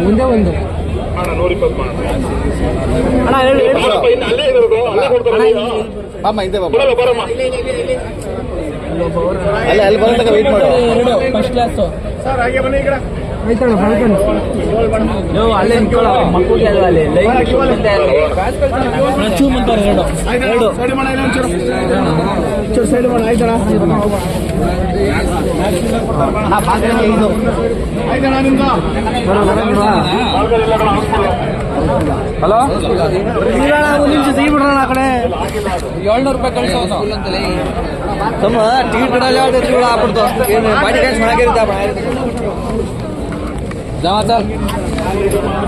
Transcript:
ಒಂದೇ ಒಂದು ಅಣ್ಣ 120 ಅಣ್ಣ ಅಲ್ಲೇ ಇರೋದು ಅಲ್ಲೇ ಕೊಡ್ತಾರೆ ಬಾಮ್ಮ ಇದೆ ಬಾಮ್ಮ ಬರಮ್ಮ ಅಲ್ಲ ಅಲ್ಲಿ ಬರೋ ತನಕ ವೇಟ್ ಮಾಡು. ಎರಡು ಫಸ್ಟ್ ಕ್ಲಾಸು ಸರ್ ಹಾಗೆ ಬನ್ನಿ ಈ ಕಡೆ ಆಯ್ತಣ್ಣ ಬರ್ತಾನೆ ನೀವು ಅಲ್ಲೇ ನಿಂತ್ಕೊಳ್ಳೋ ಮಕ್ಕಳಿಗೆ ಅಲ್ವಾ ಅಲ್ಲಿ ಚೂಮ್ ಅಂತಾರೆ ಎರಡು ಸೈಡ್ ಮಾಡ ಇಲ್ಲ ಒಂಚೂರು ಸೈಡ್ ಮಾಡ ಆಯ್ತಣ್ಣ ಆಯ್ತಣ್ಣ ನಿಮ್ದು ಹಲೋ ಒಂದು ನಿಮಿಷ ಸಿಗಿ ಬಿಡ್ರೋಣ ಆ ಕಡೆ 700 ರೂಪಾಯಿ ಕಳಿಸೋದು ತಮ್ಮ ಟಿಕೆಟ್ ಕಡಲ್ಲ ಆಗ್ಬಿಡ್ತು ಏನು ಬಾಡಿ ಡ್ಯಾನ್ಸ್ ಮಾಡಾಕಿರ್ತಾ ಜಮಾತ